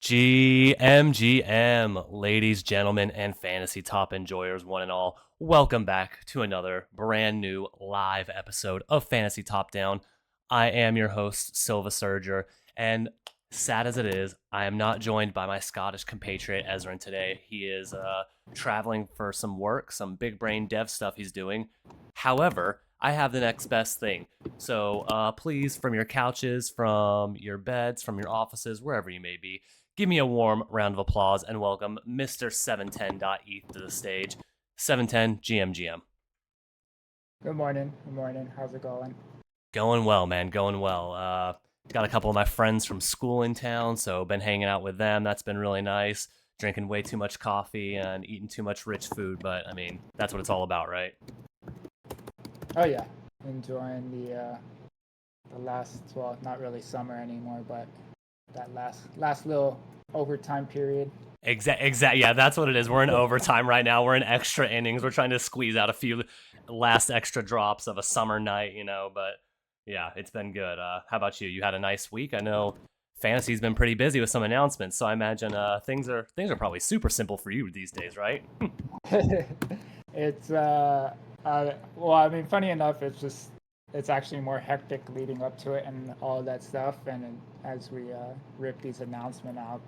GMGM, ladies, gentlemen, and fantasy top enjoyers, one and all. Welcome back to another brand new live episode of Fantasy Topdown. I am your host, Silva Surger, and sad as it is, I am not joined by my Scottish compatriot Esren today. He is traveling for some work, some big brain dev stuff he's doing. However, I have the next best thing. So please, from your couches, from your beds, from your offices, wherever you may be, give me a warm round of applause and welcome Mr. 710.eth to the stage. 710 GMGM. Good morning. Good morning. How's it going? Going well, man. Going well. Got a couple of my friends from school in town, so been hanging out with them. That's been really nice. Drinking way too much coffee and eating too much rich food, but I mean, that's what it's all about, right? Oh yeah, enjoying the last, well, not really summer anymore, but that last little overtime period. Exact. Yeah, that's what it is. We're in overtime right now. We're in extra innings. We're trying to squeeze out a few last extra drops of a summer night, But yeah, it's been good. How about you? You had a nice week. I know fantasy's been pretty busy with some announcements, so I imagine things are probably super simple for you these days, right? It's well, I mean, funny enough, it's actually more hectic leading up to it and all that stuff, and then as we rip these announcements out,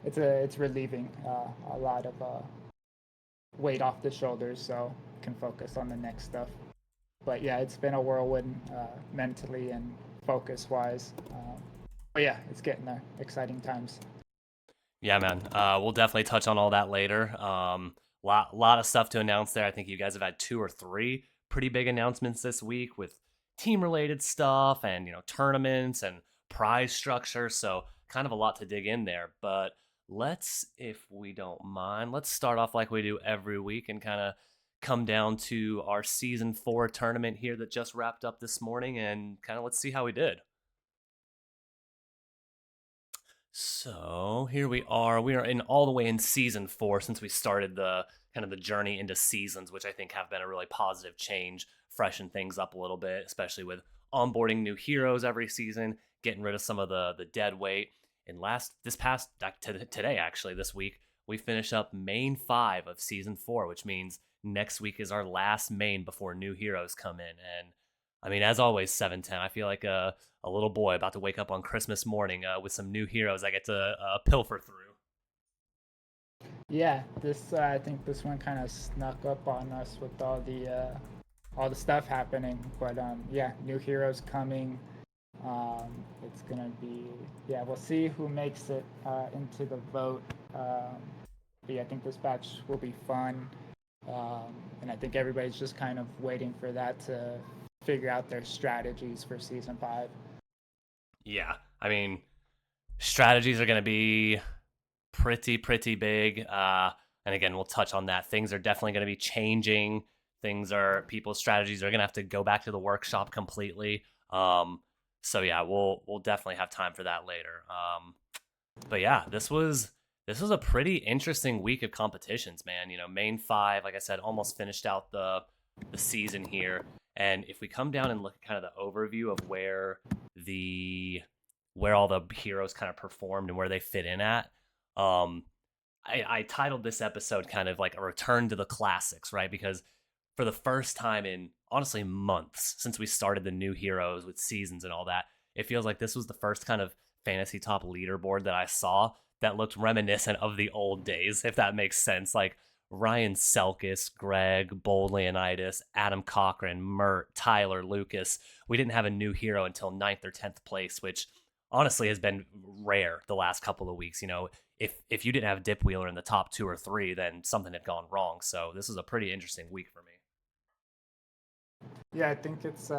it's relieving a lot of weight off the shoulders, so can focus on the next stuff. But yeah, it's been a whirlwind mentally and focus wise. But yeah, it's getting there. Exciting times. Yeah, man. We'll definitely touch on all that later. Lot of stuff to announce there. I think you guys have had two or three pretty big announcements this week with team related stuff and tournaments and prize structure. So kind of a lot to dig in there. But let's, if we don't mind, let's start off like we do every week and kind of come down to our season 4 tournament here that just wrapped up this morning and kind of let's see how we did. So here we are. We are in all the way in season 4 since we started the kind of the journey into seasons, which I think have been a really positive change, freshen things up a little bit, especially with onboarding new heroes every season, getting rid of some of the dead weight. And today actually this week we finish up main 5 of season 4, which means next week is our last main before new heroes come in. And I mean, as always, 710. I feel like a little boy about to wake up on Christmas morning with some new heroes I get to pilfer through. Yeah, this I think this one kind of snuck up on us with all the stuff happening. But yeah, new heroes coming. It's gonna be, yeah. We'll see who makes it into the vote. But yeah, I think this batch will be fun. And I think everybody's just kind of waiting for that to figure out their strategies for season 5. Yeah, I mean, strategies are going to be pretty big. And again, we'll touch on that. Things are definitely going to be changing. People's strategies are going to have to go back to the workshop completely. So yeah, we'll definitely have time for that later. But yeah, this was a pretty interesting week of competitions, man. Main 5, like I said, almost finished out the season here. And if we come down and look at kind of the overview of where all the heroes kind of performed and where they fit in at, I titled this episode kind of like a return to the classics, right? Because for the first time in honestly months since we started the new heroes with seasons and all that, it feels like this was the first kind of fantasy top leaderboard that I saw that looked reminiscent of the old days, if that makes sense. Like Ryan Selkis, Greg, Bold Leonidas, Adam Cochran, Mert, Tyler, Lucas. We didn't have a new hero until 9th or 10th place, which honestly has been rare the last couple of weeks. If you didn't have Dip Wheeler in the top 2 or 3, then something had gone wrong. So this is a pretty interesting week for me. Yeah, I think it's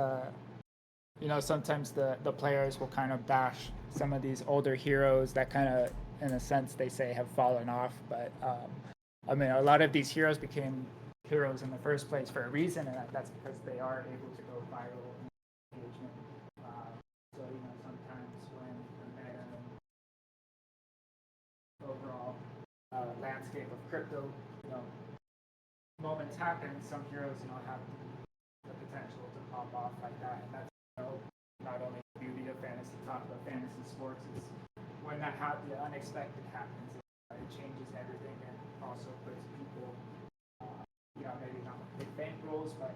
sometimes the players will kind of bash some of these older heroes that kind of, in a sense, they say have fallen off. But I mean, a lot of these heroes became heroes in the first place for a reason, and that's because they are able to go viral in engagement. So sometimes when the meta and overall landscape of crypto, moments happen, some heroes, have the potential to pop off like that, and that's not only the beauty of fantasy talk, but fantasy sports is when the unexpected happens, it changes everything and also puts people, maybe not big bankrolls, but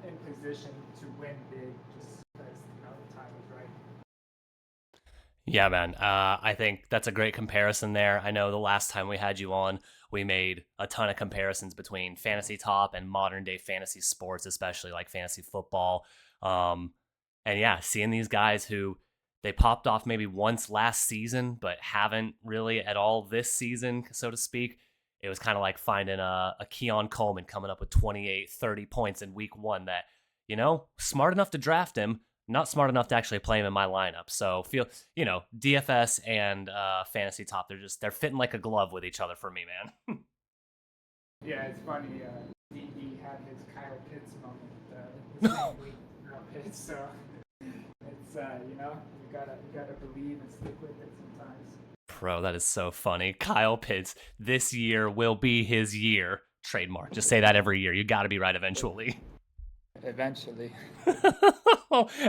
in position to win big just because the time is right. Yeah, man. I think that's a great comparison there. I know the last time we had you on, we made a ton of comparisons between fantasy top and modern day fantasy sports, especially like fantasy football. Um, and yeah, seeing these guys who they popped off maybe once last season, but haven't really at all this season, so to speak. It was kind of like finding a Keon Coleman coming up with 28, 30 points in week one that, smart enough to draft him, not smart enough to actually play him in my lineup. So DFS and fantasy top, they're fitting like a glove with each other for me, man. Yeah, it's funny. DD had his Kyle Pitts moment the same week Kyle Pitts, so it's you gotta believe and stick with it sometimes. Bro, that is so funny. Kyle Pitts, this year will be his year. Trademark. Just say that every year. You got to be right eventually. Eventually.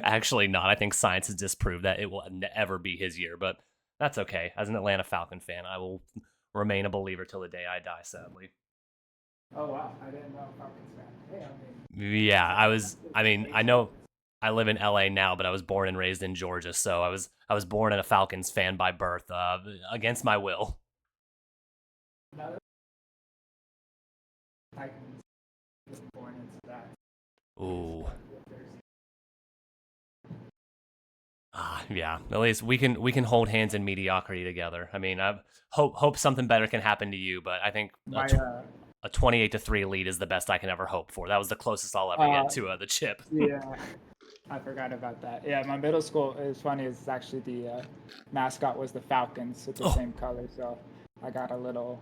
Actually, not. I think science has disproved that it will never be his year, but that's okay. As an Atlanta Falcon fan, I will remain a believer till the day I die, sadly. Oh, wow. I didn't know Falcons fan. Hey, Yeah, I know I live in LA now, but I was born and raised in Georgia, so I was born a Falcons fan by birth, against my will. Titans was born into that. Ooh. Yeah. At least we can hold hands in mediocrity together. I mean, I hope something better can happen to you, but I think a 28-3 lead is the best I can ever hope for. That was the closest I'll ever get to the chip. Yeah, I forgot about that. Yeah, my middle school is funny. Is actually the mascot was the Falcons with the same color, so I got a little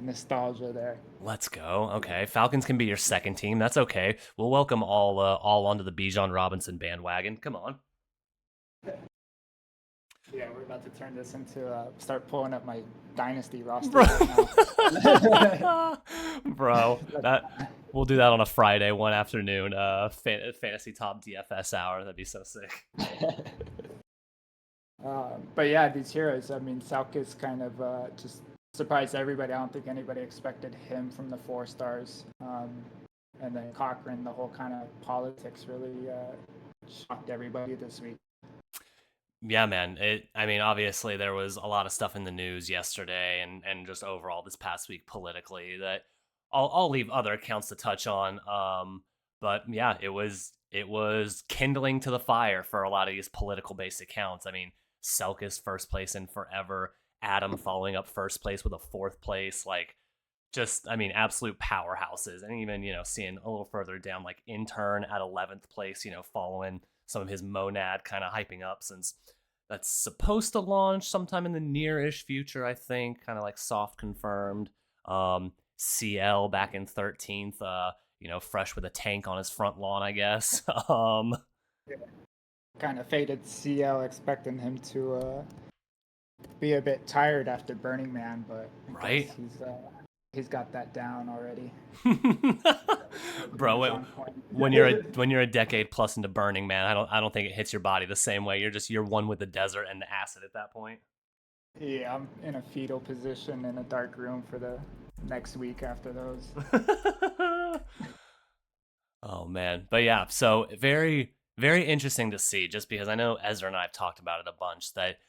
nostalgia there. Let's go. Okay, Falcons can be your second team. That's okay. We'll welcome all onto the Bijan Robinson bandwagon. Come on. Yeah, we're about to turn this into start pulling up my dynasty roster. Bro, we'll do that on a Friday one afternoon. Fantasy Top DFS hour. That'd be so sick. But yeah, these heroes. I mean, Salkis kind of just surprised everybody. I don't think anybody expected him from the 4 stars. And then Cochran, the whole kind of politics really shocked everybody this week. Yeah, man. Obviously there was a lot of stuff in the news yesterday and just overall this past week politically that I'll leave other accounts to touch on. But yeah, it was kindling to the fire for a lot of these political based accounts. I mean, Selkis first place in forever, Adam following up first place with a 4th place, absolute powerhouses. And even, seeing a little further down, like Intern at 11th place, following some of his monad kind of hyping up since that's supposed to launch sometime in the near-ish future, I think, kind of like soft confirmed. CL back in 13th, fresh with a tank on his front lawn, I guess. Kind of faded CL, expecting him to be a bit tired after Burning Man, but I guess he's got that down already. Bro, when you're a decade plus into Burning Man, I don't think it hits your body the same way. You're one with the desert and the acid at that point. Yeah, I'm in a fetal position in a dark room for the next week after those. Oh man, but yeah, so very very interesting to see. Just because I know Ezra and I have talked about it a bunch, that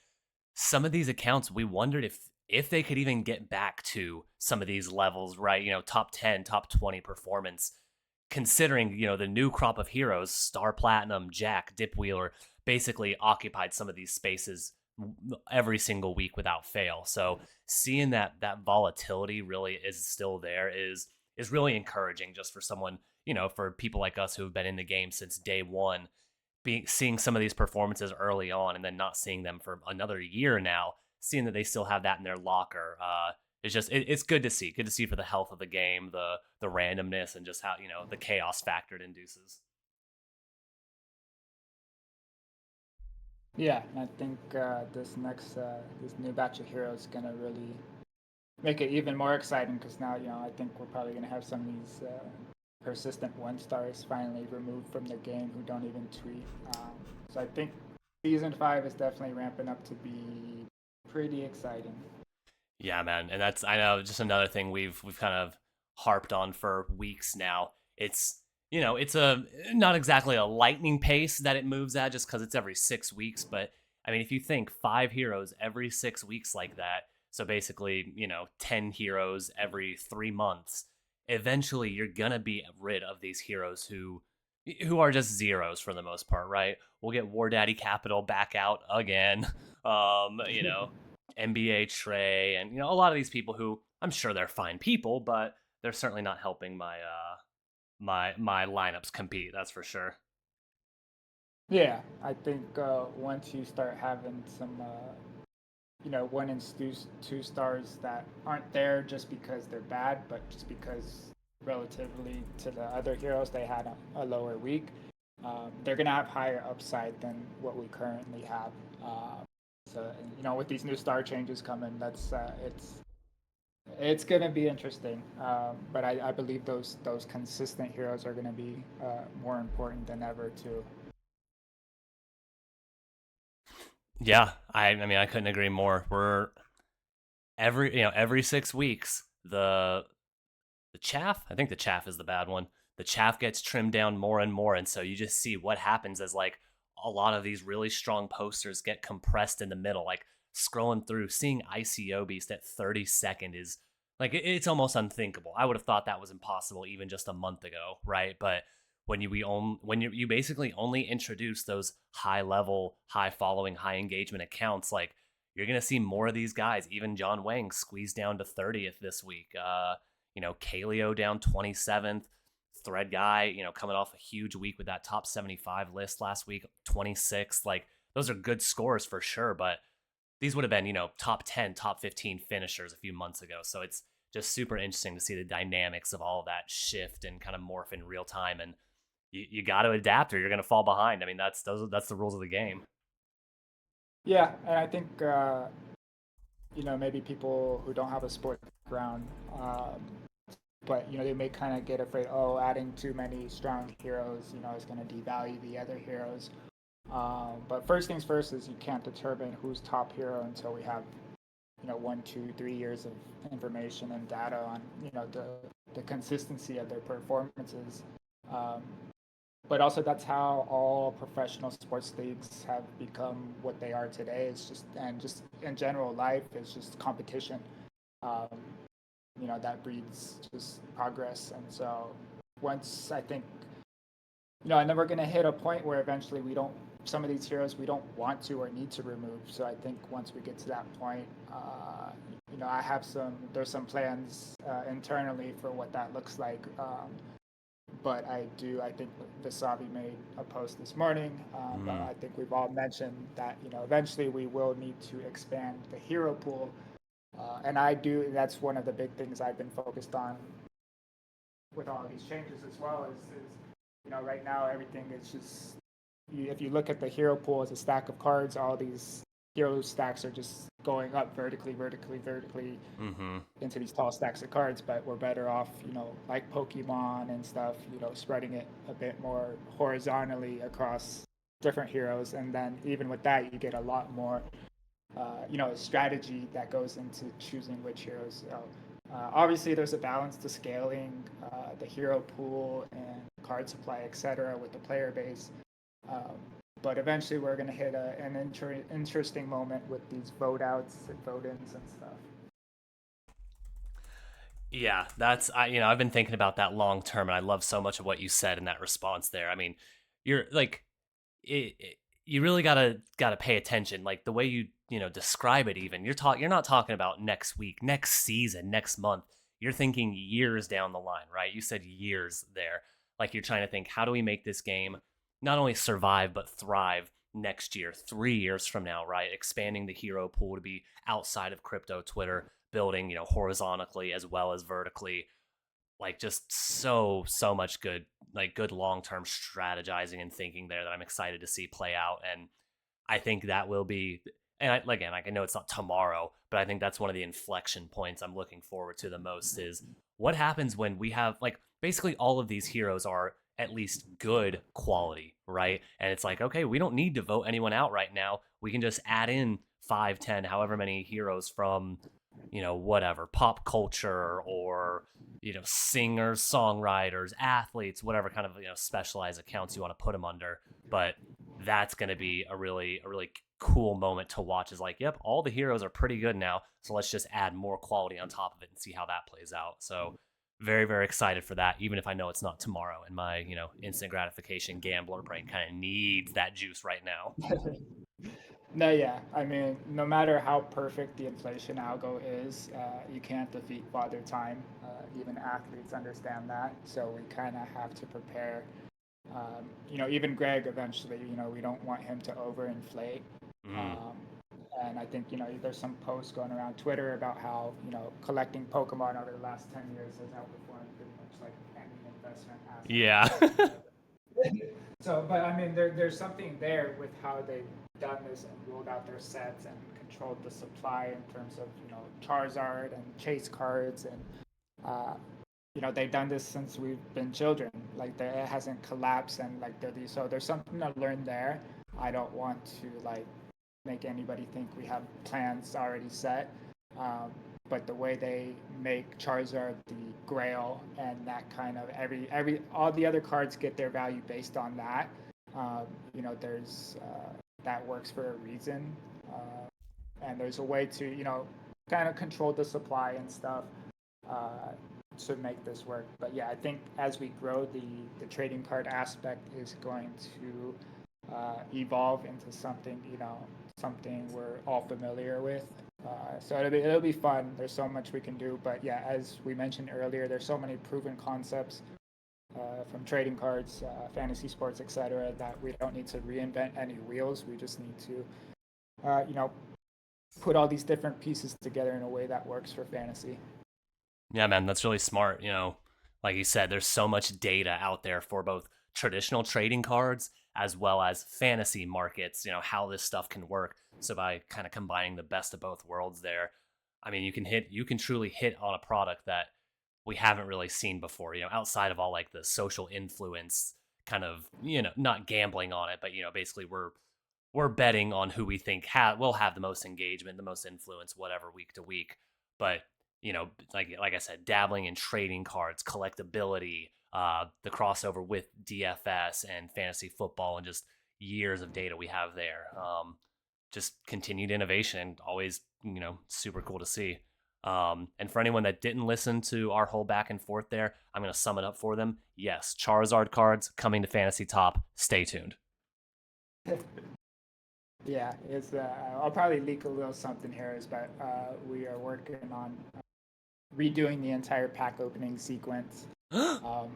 some of these accounts we wondered if they could even get back to some of these levels, right? Top 10, top 20 performance, considering, the new crop of heroes, Star Platinum, Jack, Dipwheeler, basically occupied some of these spaces every single week without fail. So seeing that volatility really is still there is really encouraging, just for someone, for people like us who have been in the game since day one, seeing some of these performances early on and then not seeing them for another year now, seeing that they still have that in their locker. It's good to see. Good to see for the health of the game, the randomness, and just how, the chaos factor it induces. Yeah, and I think this new batch of heroes is gonna really make it even more exciting, because now, I think we're probably gonna have some of these persistent 1 stars finally removed from the game who don't even tweet. So I think season 5 is definitely ramping up to be pretty exciting. Yeah, man, and that's I know just another thing we've kind of harped on for weeks now. It's it's a not exactly a lightning pace that it moves at just because it's every 6 weeks, but I mean if you think 5 heroes every 6 weeks like that, so basically 10 heroes every 3 months, eventually you're gonna be rid of these heroes who are just zeros for the most part, right? We'll get War Daddy Capital back out again. NBA Trey, and a lot of these people who I'm sure they're fine people, but they're certainly not helping my lineups compete. That's for sure. Yeah, I think once you start having some, 1 and 2 stars that aren't there just because they're bad, but just because relatively to the other heroes they had a lower week, they're gonna have higher upside than what we currently have. So with these new star changes coming, that's it's gonna be interesting. But I believe those consistent heroes are gonna be more important than ever too. Yeah, I mean I couldn't agree more. We're every 6 weeks the chaff. I think the chaff is the bad one. The chaff gets trimmed down more and more, and so you just see what happens as like a lot of these really strong posters get compressed in the middle. Like scrolling through, seeing ICO Beast at 32nd is like it's almost unthinkable. I would have thought that was impossible even just a month ago, right? But when you basically only introduce those high level, high following, high engagement accounts, like you're gonna see more of these guys. Even John Wang squeezed down to 30th this week. Kaleo down 27th. Thread guy, coming off a huge week with that top 75 list last week, 26th. Like those are good scores for sure, but these would have been, top 10, top 15 finishers a few months ago. So it's just super interesting to see the dynamics of all of that shift and kind of morph in real time. And you got to adapt or you're going to fall behind. I mean, that's the rules of the game. Yeah, and I think maybe people who don't have a sport background, but they may kind of get afraid. Oh, adding too many strong heroes, is going to devalue the other heroes. But first things first is you can't determine who's top hero until we have 1, 2, 3 years of information and data on the consistency of their performances. Um, but also that's how all professional sports leagues have become what they are today. It's just in general life is just competition. Um, that breeds just progress, and so once I think and then we're going to hit a point where eventually we don't some of these heroes we don't want to or need to remove. So I think once we get to that point, I have there's some plans internally for what that looks like. But I think Visavi made a post this morning. But I think we've all mentioned that eventually we will need to expand the hero pool, and that's one of the big things I've been focused on with all of these changes as well. Is right now everything is just if you look at the hero pool as a stack of cards, all these hero stacks are just going up vertically into these tall stacks of cards. But we're better off, like Pokemon and stuff, spreading it a bit more horizontally across different heroes. And then even with that, you get a lot more, strategy that goes into choosing which heroes. So, obviously, there's a balance to scaling the hero pool and card supply, etc., with the player base. But eventually, we're going to hit an interesting moment with these vote outs and vote ins and stuff. Yeah, that's I've been thinking about that long term, and I love so much of what you said in that response there. I mean, you're like, you really gotta pay attention, like the way you describe it. Even you're not talking about next week, next season, next month. You're thinking years down the line, right? You said years there. Like you're trying to think, how do we make this game not only survive but thrive next year, 3 years from now, right? Expanding the hero pool to be outside of crypto Twitter, building horizontally as well as vertically, like just so much good long-term strategizing and thinking there that I'm excited to see play out. And I think that will be, and again, like I know it's not tomorrow, but I think that's one of the inflection points I'm looking forward to the most is what happens when we have like basically all of these heroes are at least good quality, right? And it's like, okay, we don't need to vote anyone out right now. We can just add in 5, 10, however many heroes from, whatever, pop culture or, singers, songwriters, athletes, whatever kind of, specialized accounts you want to put them under. But that's going to be a really cool moment to watch is like, yep, all the heroes are pretty good now. So let's just add more quality on top of it and see how that plays out. So very, very excited for that, even if I know it's not tomorrow. And my, instant gratification gambler brain kind of needs that juice right now. No, yeah. I mean, no matter how perfect the inflation algo is, you can't defeat Father Time. Even athletes understand that. So we kind of have to prepare. Even Greg eventually, we don't want him to overinflate. Mm. Um, and I think, there's some posts going around Twitter about how, collecting Pokemon over the last 10 years has outperformed pretty much like any investment Yeah. asset. So, but I mean, there's something there with how they've done this and rolled out their sets and controlled the supply in terms of Charizard and Chase cards and uh, they've done this since we've been children. Like it hasn't collapsed and like so there's something to learn there. I don't want to like make anybody think we have plans already set. Um, but the way they make Charizard the Grail and that kind of every all the other cards get their value based on that. There's that works for a reason, and there's a way to kind of control the supply and stuff uh, to make this work. But yeah, I think as we grow, the trading card aspect is going to evolve into something something we're all familiar with. So it'll be fun. There's so much we can do, but yeah, as we mentioned earlier, there's so many proven concepts from trading cards, fantasy sports, etc., that we don't need to reinvent any wheels. We just need to, put all these different pieces together in a way that works for fantasy. Yeah, man, that's really smart. Like you said, there's so much data out there for both traditional trading cards as well as fantasy markets, how this stuff can work. So by kind of combining the best of both worlds there, I mean, you can truly hit on a product that we haven't really seen before, outside of all like the social influence kind of, not gambling on it, but basically we're betting on who we think will have the most engagement, the most influence, whatever, week to week. But like I said, dabbling in trading cards, collectability, the crossover with DFS and fantasy football, and just years of data we have there. Just continued innovation, and always super cool to see. And for anyone that didn't listen to our whole back and forth there, I'm going to sum it up for them. Yes, Charizard cards coming to Fantasy Top. Stay tuned. Yeah, it's. I'll probably leak a little something here, but we are working on redoing the entire pack opening sequence. Um,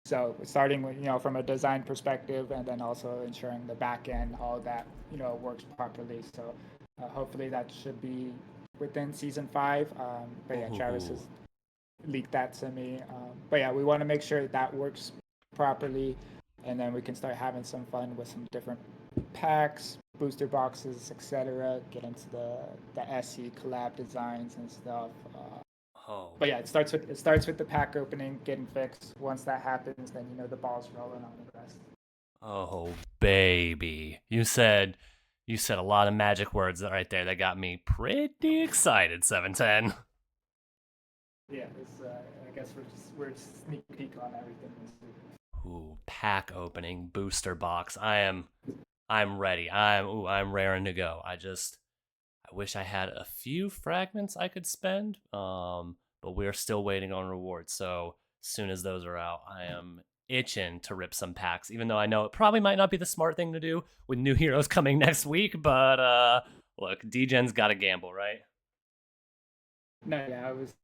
so starting with from a design perspective, and then also ensuring the back end, all of that works properly. So hopefully that should be within season 5. But yeah, Travis has leaked that to me. But yeah, we want to make sure that works properly, and then we can start having some fun with some different packs, booster boxes, etc. Get into the SE collab designs and stuff. But yeah, it starts with the pack opening getting fixed. Once that happens, then the ball's rolling on the rest. Oh baby, you said a lot of magic words right there that got me pretty excited. 710. Yeah, I guess we're sneak peek on everything this week. Ooh, pack opening, booster box. I'm ready. I'm raring to go. I wish I had a few fragments I could spend. But we're still waiting on rewards. So as soon as those are out, I am itching to rip some packs, even though I know it probably might not be the smart thing to do with new heroes coming next week. But look, DGen's got to gamble, right? No, yeah, I was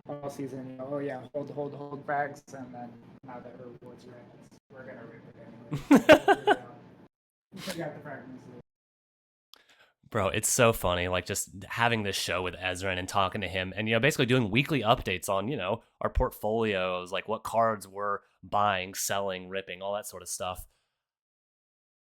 all season. Oh yeah, hold bags, and then now that her rewards are in, we're gonna rip it anyway. We got the fragments. Bro, it's so funny. Like just having this show with Esren and talking to him and, basically doing weekly updates on, our portfolios, like what cards we're buying, selling, ripping, all that sort of stuff.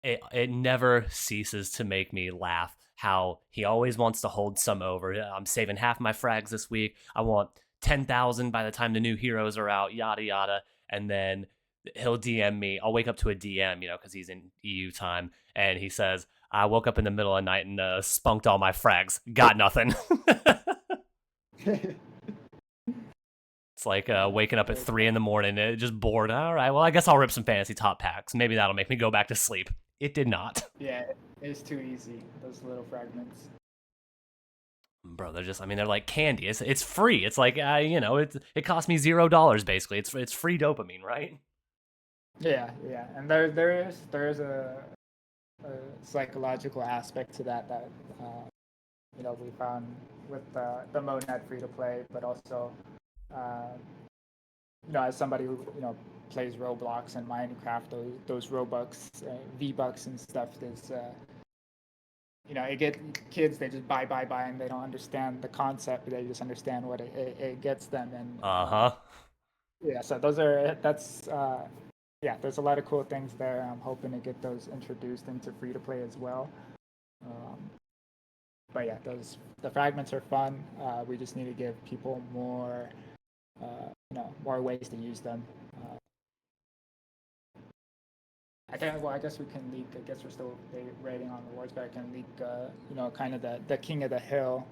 It never ceases to make me laugh how he always wants to hold some over. I'm saving half my frags this week. I want 10,000 by the time the new heroes are out, yada, yada. And then he'll DM me. I'll wake up to a DM, because he's in EU time, and he says, "I woke up in the middle of the night and spunked all my frags. Got nothing." It's like waking up at 3 in the morning, just bored. All right, well, I guess I'll rip some fantasy top packs. Maybe that'll make me go back to sleep. It did not. Yeah, it's too easy. Those little fragments. Bro, they're like candy. It's free. It's like it cost me $0 basically. It's free dopamine, right? Yeah, yeah, and there is a psychological aspect to that we found with the Monad free to play, but also uh, as somebody who plays Roblox and Minecraft, those Robux, V-Bucks and stuff is it get kids, they just buy, and they don't understand the concept. They just understand what it gets them, and Uh-huh. yeah. So that's yeah. There's a lot of cool things there. I'm hoping to get those introduced into free to play as well. Um, but yeah, the fragments are fun. We just need to give people more more ways to use them. I guess we can leak. I guess we're still rating on rewards, but I can leak. Kind of the King of the Hill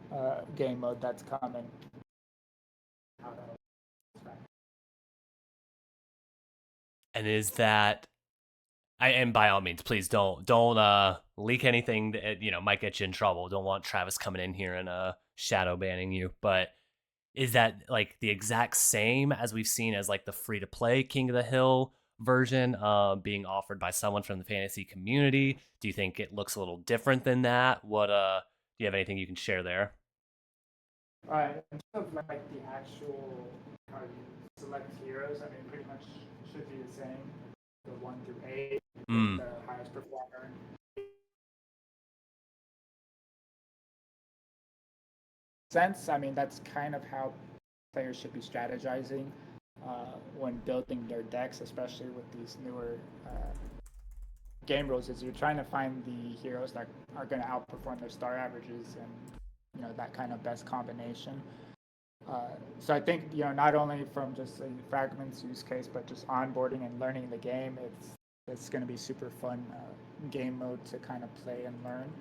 game mode that's coming. And is that and by all means, please don't leak anything that might get you in trouble. Don't want Travis coming in here and shadow banning you. But is that like the exact same as we've seen as like the free to play King of the Hill version being offered by someone from the fantasy community? Do you think it looks a little different than that? What do you have anything you can share there? In terms of like the actual how you select heroes, I mean, pretty much should be the same. The 1 through 8, Mm. the highest performer. Sense, I mean, that's kind of how players should be strategizing when building their decks, especially with these newer game rules. Is you're trying to find the heroes that are going to outperform their star averages and that kind of best combination. So I think not only from just a fragments use case, but just onboarding and learning the game, it's going to be super fun game mode to kind of play and learn.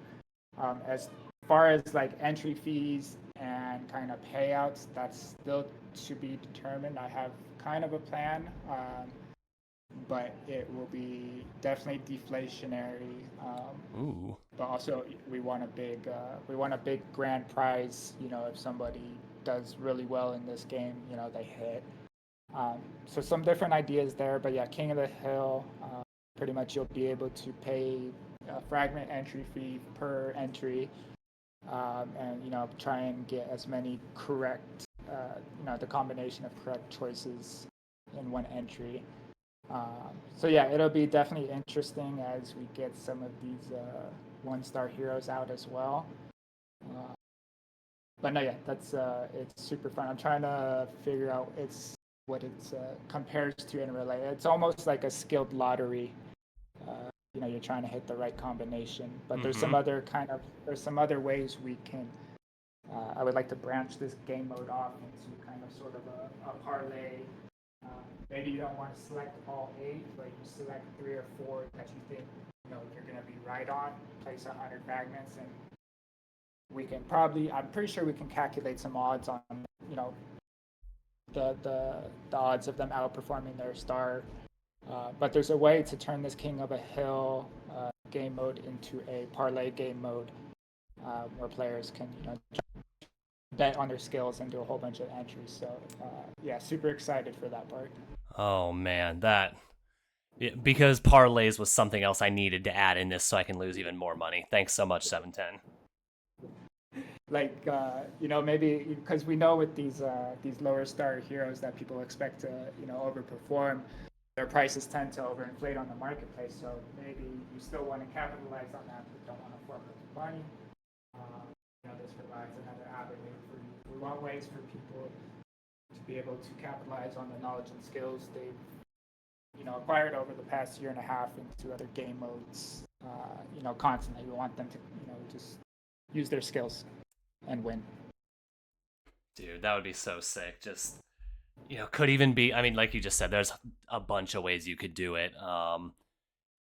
As far as like entry fees and kind of payouts, that's still to be determined. I have kind of a plan, but it will be definitely deflationary. Ooh. But also, we want a big grand prize. If somebody does really well in this game, they hit. So some different ideas there, but yeah, King of the Hill. Pretty much, you'll be able to pay a fragment entry fee per entry, and try and get as many correct, the combination of correct choices in one entry. So yeah, it'll be definitely interesting as we get some of these one-star heroes out as well. Uh, but no, yeah, that's it's super fun. I'm trying to figure out what it compares to in relay. It's almost like a skilled lottery. You're trying to hit the right combination, but there's some other ways we can. I would like to branch this game mode off into kind of sort of a parlay. Maybe you don't want to select all 8, but you select 3 or 4 that you think you're going to be right on. Place 100 fragments, and we can probably. I'm pretty sure we can calculate some odds on the odds of them outperforming their star. But there's a way to turn this King of a Hill game mode into a parlay game mode where players can bet on their skills and do a whole bunch of entries. So yeah, super excited for that part. Oh man, because parlays was something else I needed to add in this so I can lose even more money. Thanks so much, 710. Like maybe because we know with these lower star heroes that people expect to overperform, their prices tend to overinflate on the marketplace. So maybe you still want to capitalize on that, but don't want to fork up money. This provides another avenue for we want ways for people to be able to capitalize on the knowledge and skills they've acquired over the past year and a half into other game modes. Constantly, we want them to just use their skills and win. Dude, that would be so sick. Just Could even be. I mean, like you just said, there's a bunch of ways you could do it.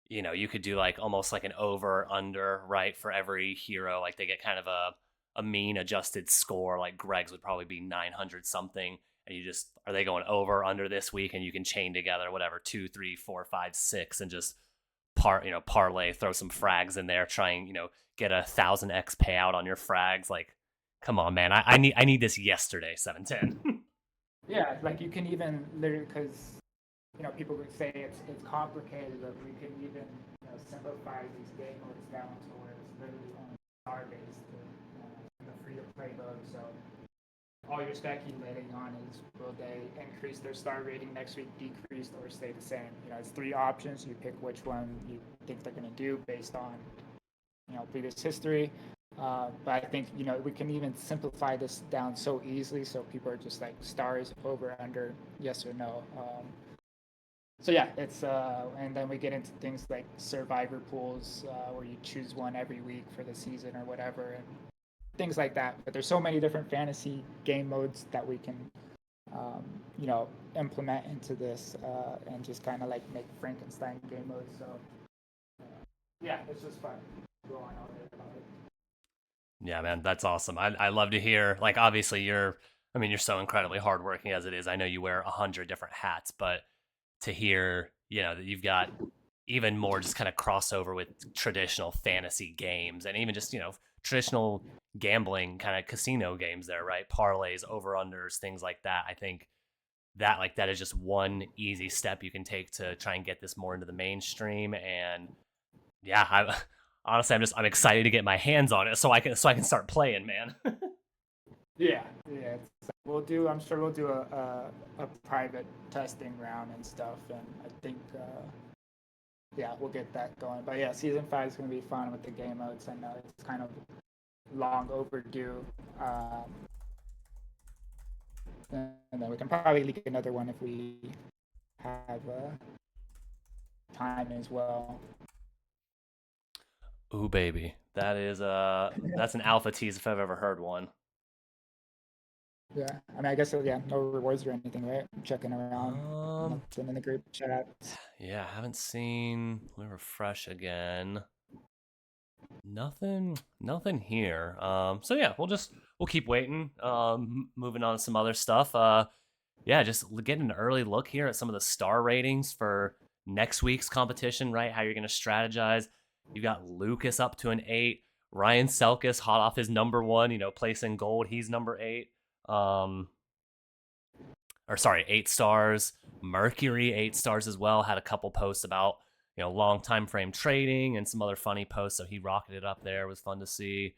You could do like almost like an over under, right, for every hero. Like they get kind of a mean adjusted score. Like Greg's would probably be 900 something, and you just are they going over under this week, and you can chain together whatever 2, 3, 4, 5, 6, and just parlay, throw some frags in there, trying get 1,000x payout on your frags. Like, come on, man, I need this yesterday. 710. Yeah, like you can even literally, because people would say it's complicated, but we can even simplify these game modes down to where it's literally only star based, the free to play mode. So all you're speculating on is will they increase their star rating next week, decrease, or stay the same? It's three options. You pick which one you think they're going to do based on previous history. But I think we can even simplify this down so easily, so people are just like stars over under, yes or no. So yeah, it's and then we get into things like survivor pools, where you choose one every week for the season or whatever, and things like that. But there's so many different fantasy game modes that we can, implement into this, and just kind of like make Frankenstein game modes. So yeah, it's just fun. Go on all day about it. Yeah, man, that's awesome. I love to hear. Like, obviously, you're so incredibly hardworking as it is. I know you wear 100 different hats, but to hear, that you've got even more just kind of crossover with traditional fantasy games and even just traditional gambling kind of casino games there, right? Parlays, over unders, things like that. I think that is just one easy step you can take to try and get this more into the mainstream. And yeah, honestly, I'm excited to get my hands on it so I can start playing, man. Yeah, yeah. We'll do. I'm sure we'll do a private testing round and stuff, and I think yeah, we'll get that going. But yeah, season 5 is going to be fun with the game modes. I know it's kind of long overdue, and then we can probably leak another one if we have time as well. Ooh, baby, that's an alpha tease if I've ever heard one. Yeah, I mean, I guess yeah, no rewards or anything, right? I'm checking around, Um, nothing in the group chat. yeah, I haven't seen. Let me refresh again. Nothing here. So yeah, we'll keep waiting. Moving on to some other stuff. Yeah, just getting an early look here at some of the star ratings for next week's competition. Right, how you're going to strategize. You got Lucas up to an 8. Ryan Selkis hot off his number one. Place in gold. He's number 8. Um, or sorry, 8 stars. Mercury 8 stars as well. Had a couple posts about long time frame trading and some other funny posts. So he rocketed up there. It was fun to see.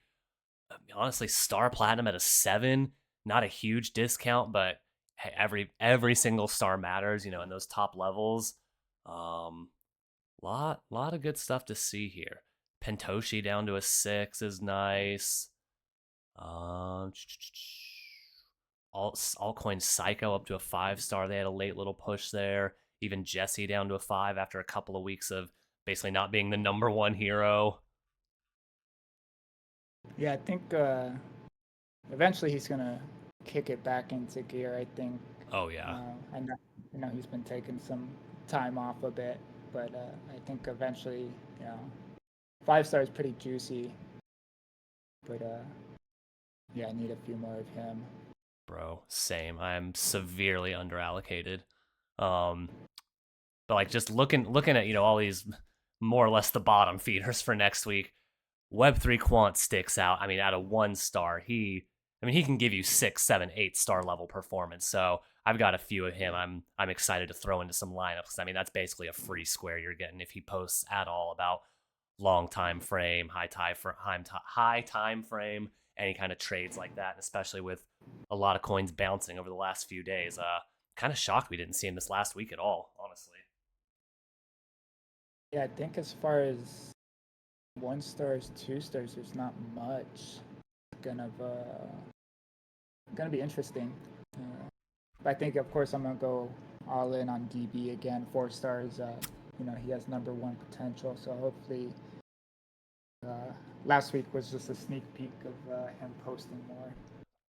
Honestly, Star Platinum at a 7, not a huge discount, but hey, every single star matters. In those top levels. Um, lot of good stuff to see here. Pentoshi down to a 6 is nice. Um, altcoin Psycho up to a 5 star. They had a late little push there. Even Jesse down to a 5 after a couple of weeks of basically not being the number one hero. Yeah, I think eventually he's gonna kick it back into gear. I think. Oh yeah, I know he's been taking some time off a bit, but I think eventually, you know, 5 star is pretty juicy. But yeah, I need a few more of him. bro. Same. I'm severely underallocated. Um, but like just looking at all these more or less the bottom feeders for next week. Web3 Quant sticks out. I mean, at a 1 star, he can give you 6, 7, 8 star level performance. So I've got a few of him. I'm excited to throw into some lineups. I mean, that's basically a free square you're getting if he posts at all about long time frame, high time frame, any kind of trades like that, especially with a lot of coins bouncing over the last few days. Kind of shocked we didn't see him this last week at all, honestly. Yeah, I think as far as 1 stars, 2 stars, there's not much. Gonna be interesting. But I think, of course, I'm gonna go all in on DB again. 4 stars. He has number one potential. So hopefully, last week was just a sneak peek of him posting more.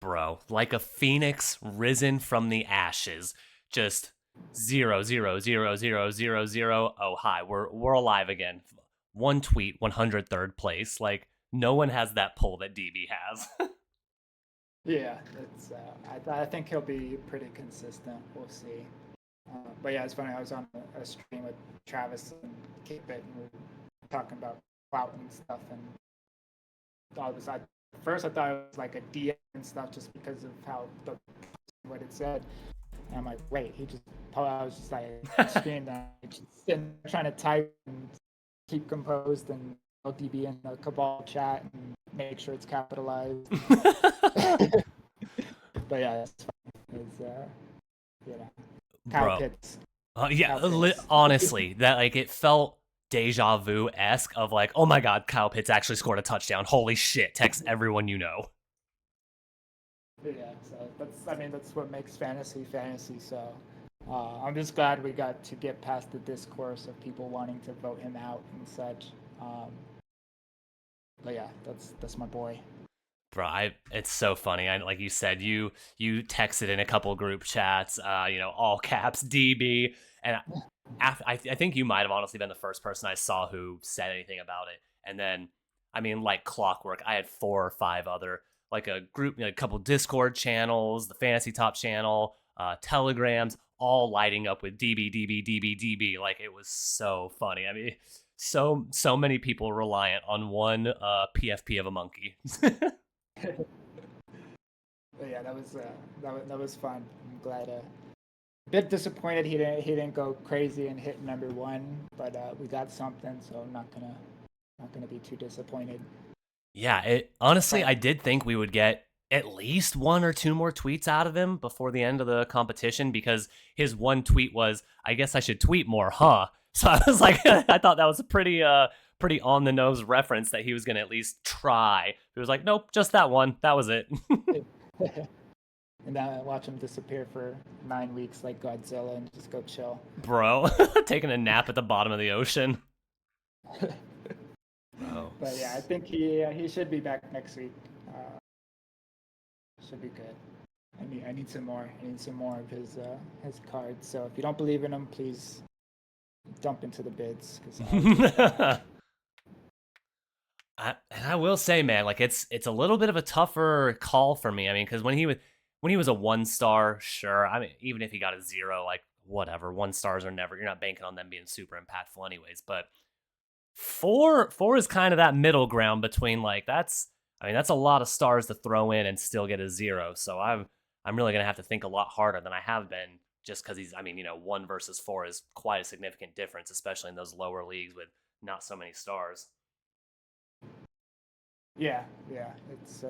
bro, like a phoenix risen from the ashes. Just 0 0 0 0 0 0 0. Oh hi, we're alive again. One tweet, 103rd place. Like no one has that pull that DB has. Yeah, it's. I think he'll be pretty consistent. We'll see. But yeah, it's funny. I was on a stream with Travis and Keep It, and we were talking about clout and stuff. And all of a sudden, first I thought it was like a DM and stuff, just because of how what it said. And I'm like, wait, he just. I was just like screaming that, just sitting there trying to type and keep composed and LDB in the Cabal chat and make sure it's capitalized. But yeah, that's fine. It's, you know, Kyle Bro. Pitts. Yeah, Kyle Pitts. honestly, that like it felt deja vu esque of like, oh my god, Kyle Pitts actually scored a touchdown. Holy shit! Text everyone you know. Yeah, so that's what makes fantasy fantasy. So I'm just glad we got to get past the discourse of people wanting to vote him out and such. But yeah, that's my boy. Bro, it's so funny. Like you said, you texted in a couple group chats, all caps DB, and I think you might have honestly been the first person I saw who said anything about it. And then, I mean, like clockwork, I had 4 or 5 other like a group, a couple Discord channels, the Fantasy Top channel, Telegrams, all lighting up with DB DB DB DB. Like it was so funny. I mean, so many people reliant on one PFP of a monkey. But yeah, that was fun. I'm glad. A bit disappointed he didn't go crazy and hit number 1, but we got something, so I'm not gonna be too disappointed. Yeah, honestly, I did think we would get at least 1 or 2 more tweets out of him before the end of the competition, because his one tweet was, "I guess I should tweet more, huh?" So I was like, I thought that was a pretty on the nose reference that he was gonna at least try. He was like, "Nope, just that one. That was it." And then watch him disappear for 9 weeks like Godzilla and just go chill. Bro, taking a nap at the bottom of the ocean. Bro. But yeah, I think he should be back next week. Should be good. I need some more. I need some more of his cards. So if you don't believe in him, please dump into the bids. I will say, man, like it's a little bit of a tougher call for me. I mean, because when he was a 1-star, sure. I mean, even if he got a 0, like whatever. 1-stars are never. You're not banking on them being super impactful, anyways. But 4 is kind of that middle ground between like that's a lot of stars to throw in and still get a 0. So I'm really gonna have to think a lot harder than I have been, just because 1 versus 4 is quite a significant difference, especially in those lower leagues with not so many stars. Yeah, it's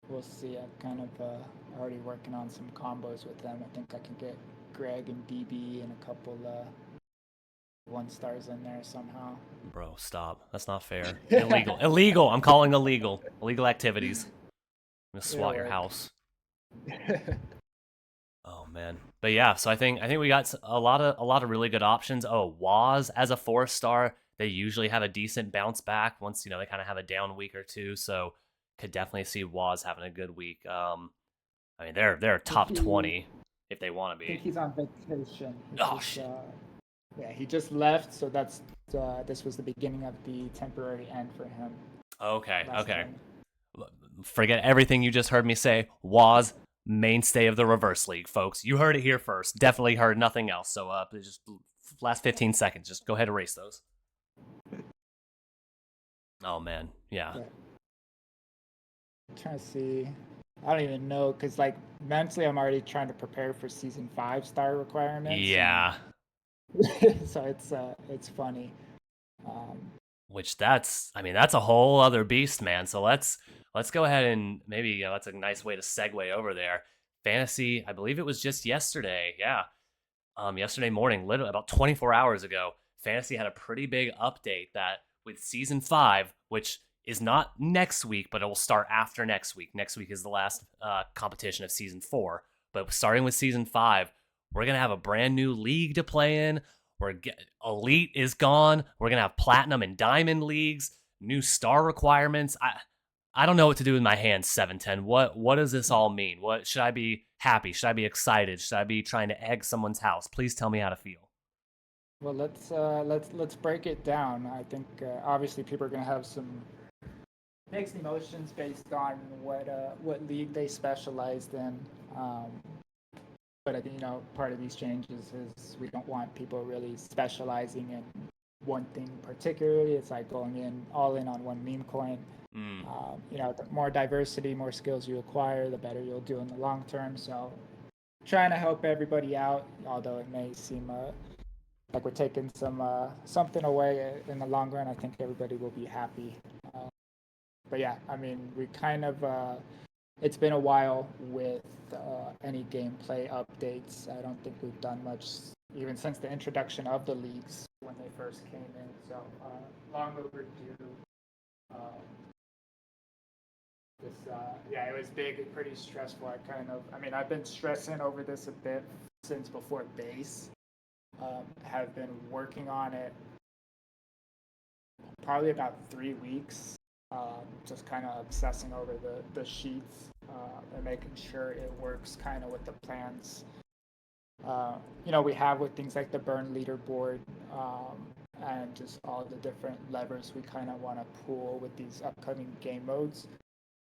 we'll see. I'm kind of already working on some combos with them. I think I can get Greg and DB and a couple 1-stars in there somehow. Bro, stop. That's not fair. Illegal. I'm calling illegal. Illegal activities. I'm gonna swat your house. Oh man. But yeah, so I think we got a lot of really good options. Oh, Waz as a 4-star, they usually have a decent bounce back once they kind of have a down week or two. So could definitely see Waz having a good week. They're top 20 if they want to be. I think he's on vacation. Oh shit. Yeah, he just left, so this was the beginning of the temporary end for him. Okay. Forget everything you just heard me say. Waz, mainstay of the reverse league, folks. You heard it here first. Definitely heard nothing else. So just last 15 seconds. Just go ahead and erase those. Oh man, yeah. I'm trying to see. I don't even know, because like mentally, I'm already trying to prepare for season 5 star requirements. Yeah. So it's funny. Which that's a whole other beast, man. So let's go ahead and maybe that's a nice way to segue over there. Fantasy, I believe it was just yesterday. Yeah. Yesterday morning, literally about 24 hours ago, Fantasy had a pretty big update that with season 5, which is not next week, but it will start after next week. Next week is the last competition of season 4. But starting with season 5, we're going to have a brand new league to play in. Elite is gone. We're going to have platinum and diamond leagues, new star requirements. I don't know what to do with my hands, 710. What does this all mean? What should I be happy? Should I be excited? Should I be trying to egg someone's house? Please tell me how to feel. Well, let's break it down. I think obviously people are going to have some mixed emotions based on what league they specialized in. Um, but I think part of these changes is we don't want people really specializing in one thing particularly. It's like going in all in on one meme coin. Mm. The more diversity, more skills you acquire, the better you'll do in the long term. So trying to help everybody out, although it may seem like we're taking something away in the long run. I think everybody will be happy. But yeah, I mean, we kind of it's been a while with any gameplay updates. I don't think we've done much even since the introduction of the leagues when they first came in. So long overdue. Um, yeah, it was big and pretty stressful. I mean, I've been stressing over this a bit since before base. Have been working on it probably about 3 weeks. Just kind of obsessing over the sheets and making sure it works kind of with the plans. We have with things like the burn leaderboard and just all the different levers we kind of want to pull with these upcoming game modes.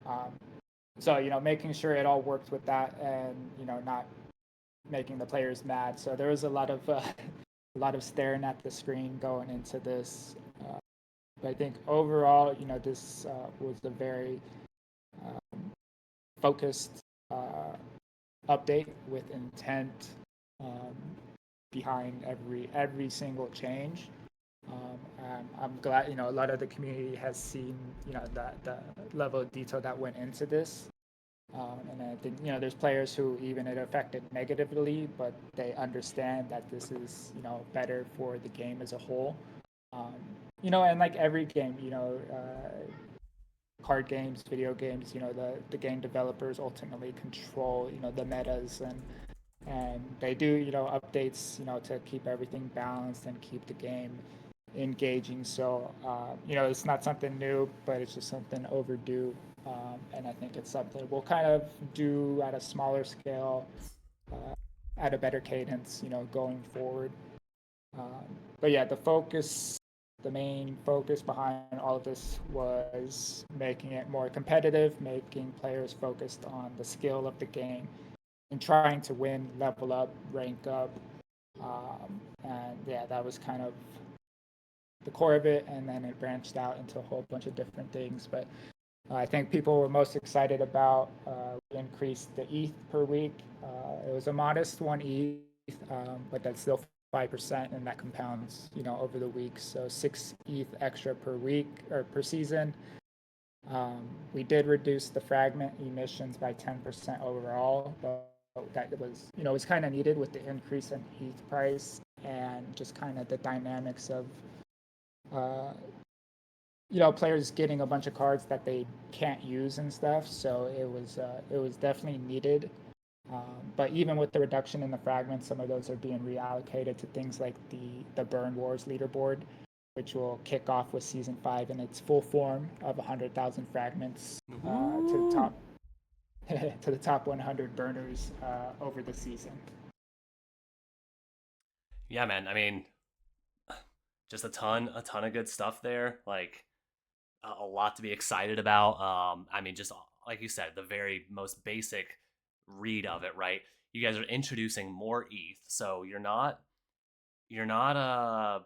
Um, so making sure it all worked with that, and not making the players mad. So there was a lot of a lot of staring at the screen going into this. But I think overall, this was a very focused update with intent behind every single change. I'm glad a lot of the community has seen the level of detail that went into this. And I think there's players who even it affected negatively, but they understand that this is better for the game as a whole. And like every game, card games, video games, the game developers ultimately control the metas, and they do updates to keep everything balanced and keep the game engaging. So it's not something new, but it's just something overdue. And I think it's something we'll kind of do at a smaller scale, at a better cadence, going forward. But yeah, the main focus behind all of this was making it more competitive, making players focused on the skill of the game, and trying to win, level up, rank up. And yeah, that was kind of the core of it, and then it branched out into a whole bunch of different things. But I think people were most excited about we increased the ETH per week. It was a modest 1 ETH, but that's still 5%, and that compounds, over the week. So 6 ETH extra per week or per season. We did reduce the fragment emissions by 10% overall, but that was, it was kind of needed with the increase in ETH price and just kind of the dynamics of players getting a bunch of cards that they can't use and stuff. So it was definitely needed. But even with the reduction in the fragments, some of those are being reallocated to things like the Burn Wars leaderboard, which will kick off with Season 5 in its full form of 100,000 fragments to the top to the top 100 burners over the season. Yeah, man. I mean, just a ton of good stuff there. Like a lot to be excited about. I mean, just like you said, the very most basic read of it, right? You guys are introducing more ETH, so you're not you're not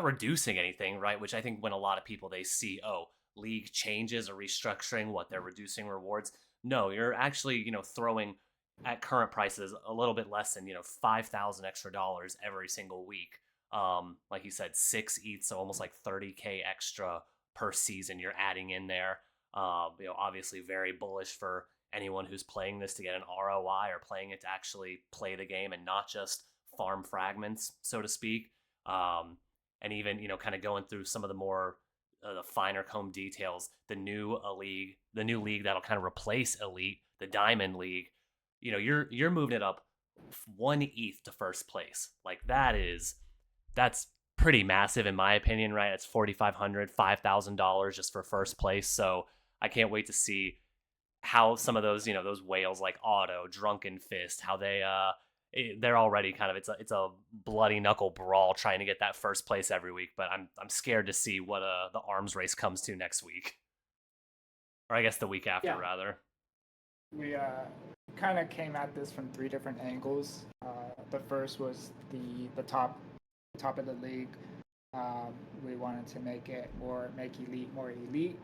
reducing anything, right? Which I think when a lot of people they see, oh, league changes or restructuring, what they're reducing rewards. No, you're actually throwing at current prices a little bit less than 5,000 extra dollars every single week. Like you said, 6 ETH, so almost like 30K extra per season you're adding in there. Obviously very bullish for anyone who's playing this to get an ROI or playing it to actually play the game and not just farm fragments, so to speak. And even kind of going through some of the more the finer comb details, the new league that'll kind of replace Elite, the Diamond League. You're moving it up 1 ETH to first place. Like that's pretty massive in my opinion, right? It's $4,500, $5,000 just for first place. So I can't wait to see how some of those, those whales like Auto, Drunken Fist, how they're already kind of, it's a bloody knuckle brawl trying to get that first place every week. But I'm scared to see what the arms race comes to next week, or I guess the week after Yeah, rather. we kind of came at this from three different angles. The first was the top of the league. Um, we wanted to make elite more elite.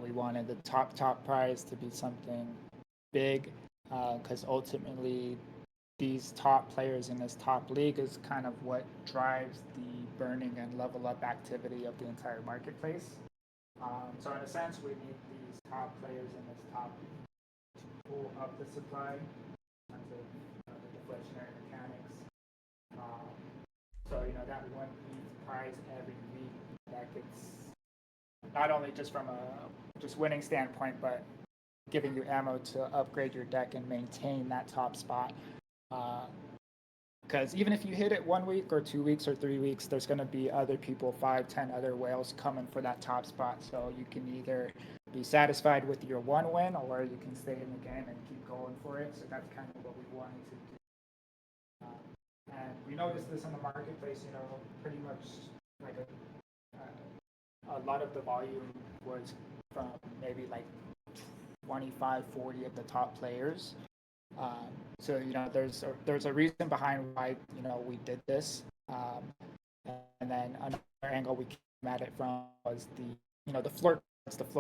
We wanted the top prize to be something big, because ultimately these top players in this top league is kind of what drives the burning and level up activity of the entire marketplace. So in a sense, we need these top players in this top to pull up the supply in terms of the deflationary mechanics. Um, so that one prize every week that gets not only just from a just winning standpoint, but giving you ammo to upgrade your deck and maintain that top spot. Because even if you hit it 1 week or 2 weeks or 3 weeks, there's going to be other people, 5, 10 other whales coming for that top spot. So you can either be satisfied with your one win, or you can stay in the game and keep going for it. So that's kind of what we wanted to do. And we noticed this in the marketplace, pretty much like a lot of the volume was from maybe like 25, 40 of the top players. So there's a reason behind why we did this, and then another angle we came at it from was the floor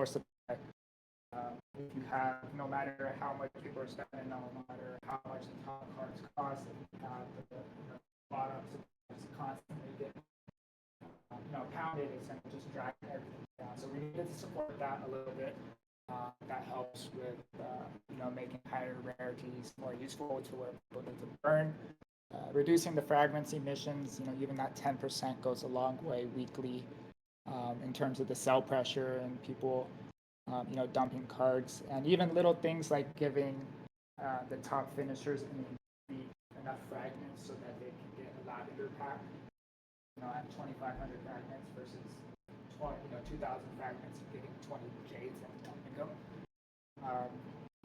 supply. If you have, no matter how much people are spending, no matter how much the top cards cost, if you have the bottom supplies constantly getting pounded, it's going to just drag everything down. So we needed to support that a little bit. That helps with making higher rarities more useful to where people need to burn. Reducing the fragments emissions, even that 10% goes a long way weekly, in terms of the sell pressure and people, dumping cards, and even little things like giving the top finishers in the league enough fragments so that they can get a lavender pack, at 2,500 fragments versus 2,000 fragments, getting 20 jades and dumping them.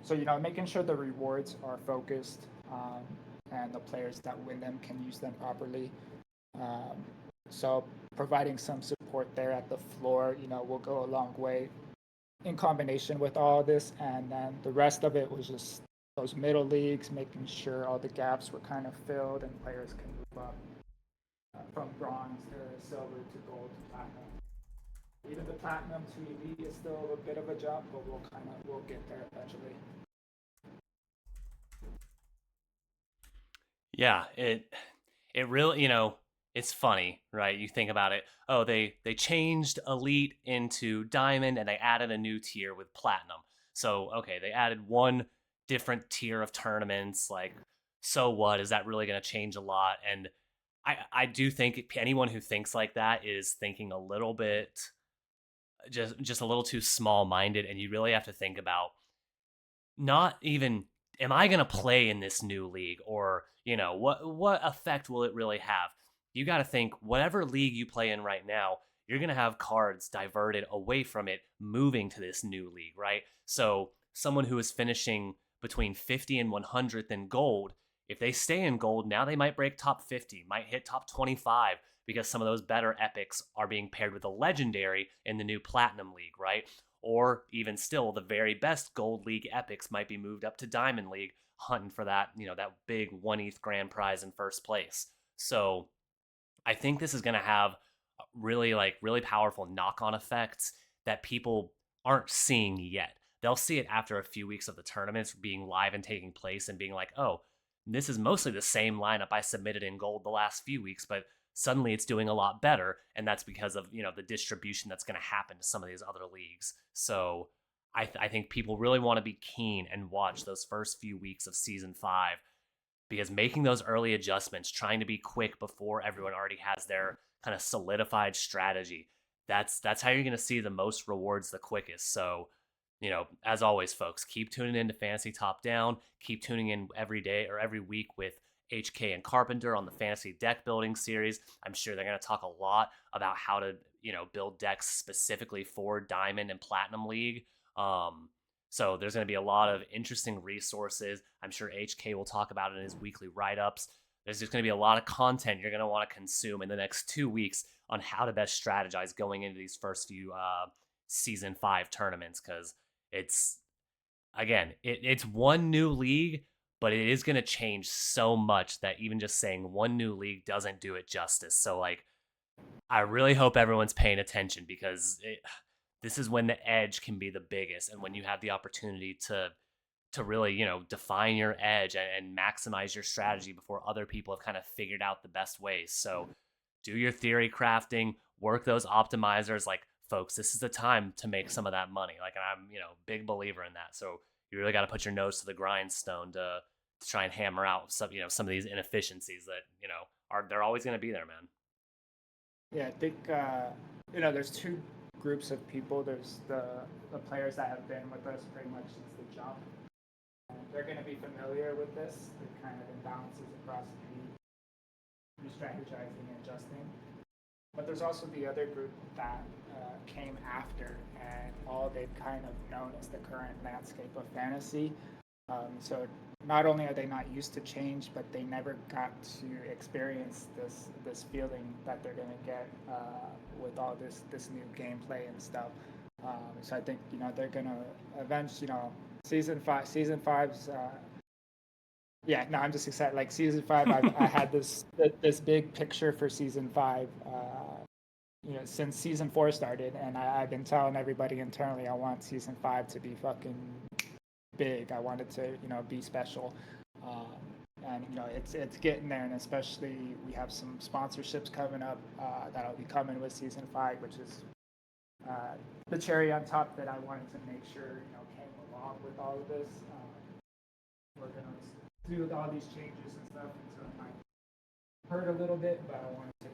So making sure the rewards are focused, and the players that win them can use them properly. So providing some support there at the floor, will go a long way in combination with all this. And then the rest of it was just those middle leagues, making sure all the gaps were kind of filled and players can move up, from bronze to silver to gold to platinum. Even the platinum to elite is still a bit of a jump, but we'll get there eventually. Yeah, it really, it's funny, right? You think about it. Oh, they changed elite into diamond and they added a new tier with platinum. So, okay, they added one different tier of tournaments. Like, so what? Is that really going to change a lot? And I do think anyone who thinks like that is thinking a little bit, just a little too small minded. And you really have to think about, not even, am I going to play in this new league, or what effect will it really have? You got to think, whatever league you play in right now, you're going to have cards diverted away from it moving to this new league, right? So someone who is finishing between 50 and 100th in gold, if they stay in gold, now they might break top 50, might hit top 25, because some of those better epics are being paired with a legendary in the new platinum league, right? Or even still, the very best gold league epics might be moved up to diamond league, hunting for that, that big 1 ETH grand prize in first place. So I think this is going to have really powerful knock-on effects that people aren't seeing yet. They'll see it after a few weeks of the tournaments being live and taking place and being like, oh, this is mostly the same lineup I submitted in gold the last few weeks, but suddenly it's doing a lot better. And that's because of, the distribution that's going to happen to some of these other leagues. So I think people really want to be keen and watch those first few weeks of season 5, because making those early adjustments, trying to be quick before everyone already has their kind of solidified strategy, that's how you're going to see the most rewards the quickest. So, as always, folks, keep tuning in to Fantasy Top Down. Keep tuning in every day or every week with HK and Carpenter on the Fantasy Deck Building series. I'm sure they're going to talk a lot about how to, build decks specifically for Diamond and Platinum League. So there's going to be a lot of interesting resources. I'm sure HK will talk about it in his weekly write-ups. There's just going to be a lot of content you're going to want to consume in the next 2 weeks on how to best strategize going into these first few season 5 tournaments, because it's again, it's one new league, but it is going to change so much that even just saying one new league doesn't do it justice. So, like, I really hope everyone's paying attention, because this is when the edge can be the biggest, and when you have the opportunity to really, define your edge and maximize your strategy before other people have kind of figured out the best ways. So, do your theory crafting, work those optimizers. Like, folks, this is the time to make some of that money. Like, I'm, big believer in that. So you really got to put your nose to the grindstone to try and hammer out some of these inefficiencies that, are, they're always going to be there, man. Yeah, I think there's two groups of people. There's the players that have been with us pretty much since the jump. And they're going to be familiar with this, the kind of imbalances across the league, re-strategizing and adjusting. But there's also the other group that came after, and all they've kind of known as the current landscape of fantasy. So not only are they not used to change, but they never got to experience this feeling that they're going to get with all this new gameplay and stuff. So I think they're going to eventually, season five's. Yeah, no, I'm just excited. Like season 5, I had this big picture for season 5. Since season 4 started, and I've been telling everybody internally I want season 5 to be fucking big. I want it to be special, and it's getting there. And especially we have some sponsorships coming up that'll be coming with season 5, which is the cherry on top that I wanted to make sure came along with all of this. We're gonna do all these changes and stuff, and so it might hurt a little bit, but I wanted to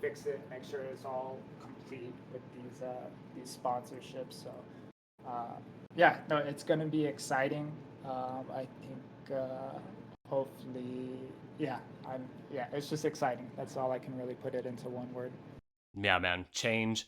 fix it, make sure it's all complete with these sponsorships. So yeah, no, it's going to be exciting. I think hopefully, yeah, it's just exciting. That's all I can really put it into one word. Yeah, man, change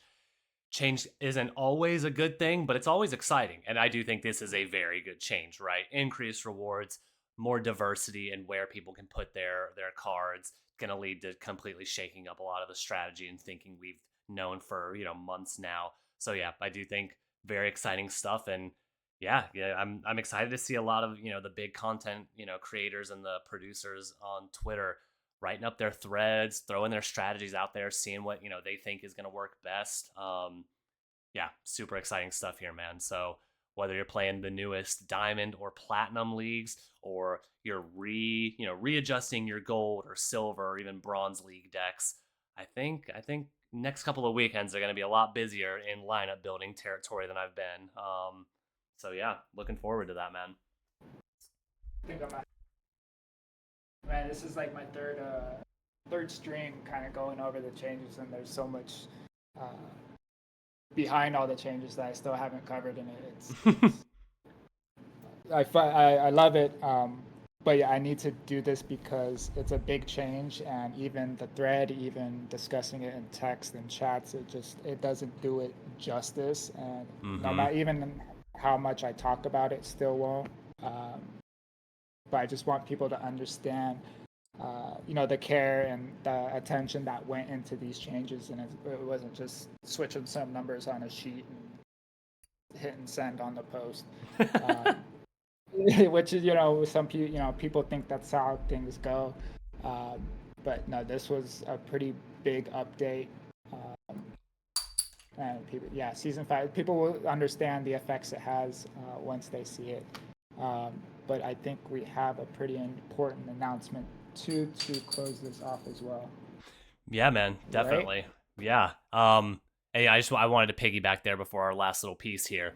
isn't always a good thing, but it's always exciting, and I do think this is a very good change, right? Increased rewards, more diversity in where people can put their cards, going to lead to completely shaking up a lot of the strategy and thinking we've known for months now. So yeah, I do think very exciting stuff. And yeah, I'm excited to see a lot of the big content creators and the producers on Twitter writing up their threads, throwing their strategies out there, seeing what they think is going to work best. Yeah, super exciting stuff here, man. So whether you're playing the newest diamond or platinum leagues, or you're readjusting your gold or silver or even bronze league decks, I think next couple of weekends are going to be a lot busier in lineup building territory than I've been. So yeah, looking forward to that, man. I think man, this is like my third stream kind of going over the changes, and there's so much behind all the changes that I still haven't covered in it. I love it, but yeah, I need to do this because it's a big change, and even the thread, even discussing it in text and chats, it doesn't do it justice, and no matter even how much I talk about it, still won't. But I just want people to understand the care and the attention that went into these changes, and it wasn't just switching some numbers on a sheet and hitting send on the post. Which is some people think that's how things go, but no, this was a pretty big update, and people, season 5, people will understand the effects it has once they see it. But I think we have a pretty important announcement to close this off as well. Yeah, man, definitely. Right? Yeah. Hey, I wanted to piggyback there before our last little piece here.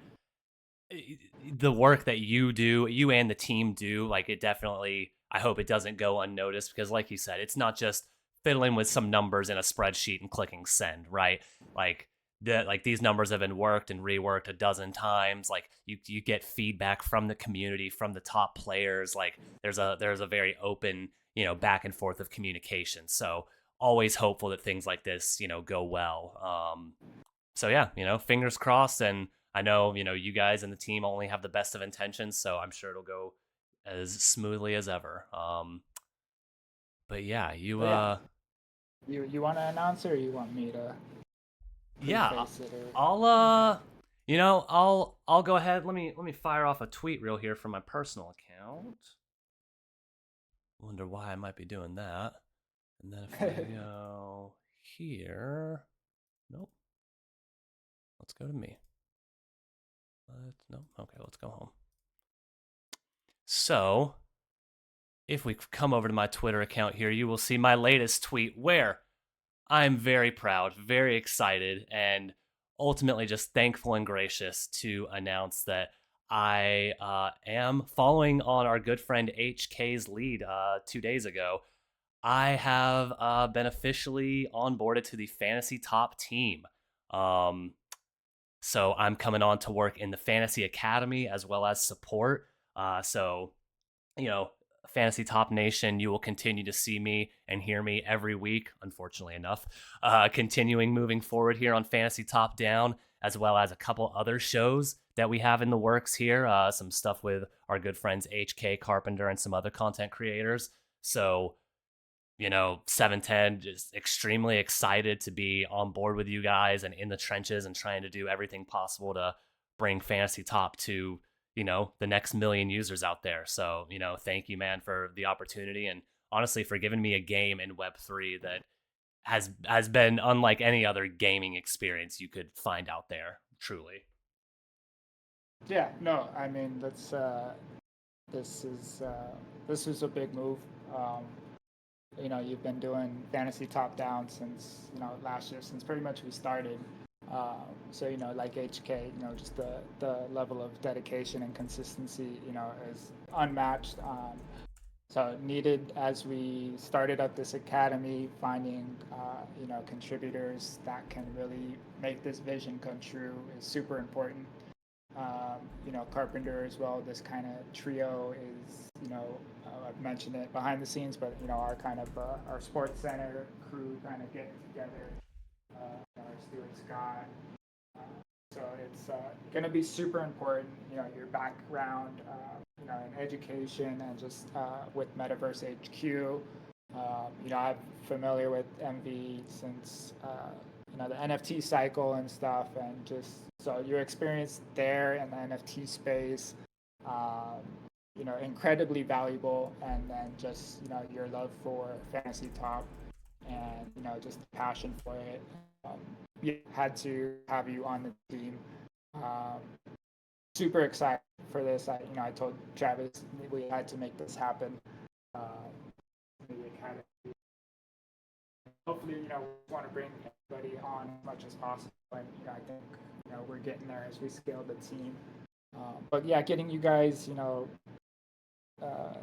The work that you do, you and the team do, like, it definitely, I hope it doesn't go unnoticed, because like you said, it's not just fiddling with some numbers in a spreadsheet and clicking send, right? Like these numbers have been worked and reworked a dozen times. Like you get feedback from the community, from the top players. Like there's a very open, back and forth of communication. So always hopeful that things like this, go well. So yeah, fingers crossed, and I know, you guys and the team only have the best of intentions, so I'm sure it'll go as smoothly as ever. But yeah, But yeah, you want to announce it, or you want me to yeah, preface it, or I'll I'll go ahead. Let me fire off a tweet real here from my personal account. Wonder why I might be doing that. And then if I go here, nope. Let's go to me. Nope. Okay, let's go home. So, if we come over to my Twitter account here, you will see my latest tweet where I'm very proud, very excited, and ultimately just thankful and gracious to announce that I am following on our good friend HK's lead 2 days ago. I have been officially onboarded to the Fantasy Top team. Um, so I'm coming on to work in the Fantasy Academy as well as support. So, you know, Fantasy Top Nation, you will continue to see me and hear me every week, unfortunately enough, continuing moving forward here on Fantasy Top Down, as well as a couple other shows that we have in the works here. Some stuff with our good friends HK Carpenter and some other content creators. So, 710, just extremely excited to be on board with you guys and in the trenches and trying to do everything possible to bring Fantasy Top to, the next million users out there. So, thank you, man, for the opportunity and honestly for giving me a game in Web3 that has been unlike any other gaming experience you could find out there, truly. yeah, no, I mean this is this is a big move. Um, you've been doing fantasy top down since last year, since pretty much we started. So like HK, just the level of dedication and consistency, is unmatched. So needed as we started up this academy, finding contributors that can really make this vision come true is super important. Carpenter as well. This kind of trio is, I've mentioned it behind the scenes, but our kind of our sports center crew kind of getting together. Our Stuart Scott. Uh, so it's going to be super important. Your background, in education and just with Metaverse HQ. I'm familiar with MV since the NFT cycle and stuff, and just so your experience there in the NFT space, um, incredibly valuable, and then just your love for Fantasy Top, and just the passion for it. You had to have you on the team. Um, Super excited for this. I told Travis we had to make this happen. Um, the academy. Hopefully, we want to bring everybody on as much as possible. And I think we're getting there as we scale the team. But yeah, getting you guys, uh,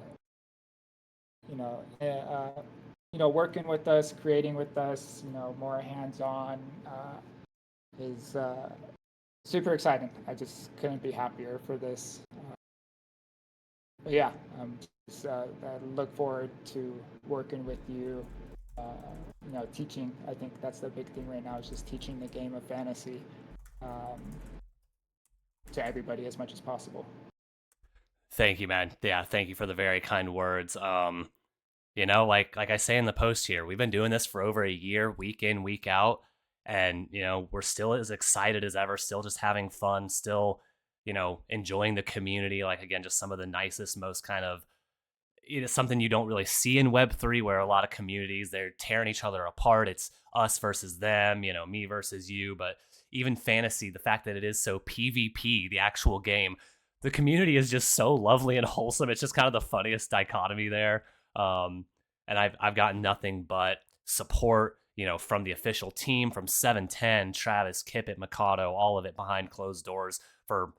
working with us, creating with us, more hands-on is super exciting. I just couldn't be happier for this. But yeah, I look forward to working with you. Uh, teaching. I think that's the big thing right now is just teaching the game of fantasy um, to everybody as much as possible. Thank you, man. Yeah, thank you for the very kind words. Like I say in the post here, we've been doing this for over a year, week in, week out, and we're still as excited as ever, still just having fun, still enjoying the community. Like again, just some of the nicest, most kind of something you don't really see in Web3, where a lot of communities they're tearing each other apart. It's us versus them, me versus you. But even fantasy, the fact that it is so PvP, the actual game, the community is just so lovely and wholesome. It's just kind of the funniest dichotomy there. Um, and I've gotten nothing but support, from the official team, from 710, Travis, Kippet, Mikado, all of it behind closed doors for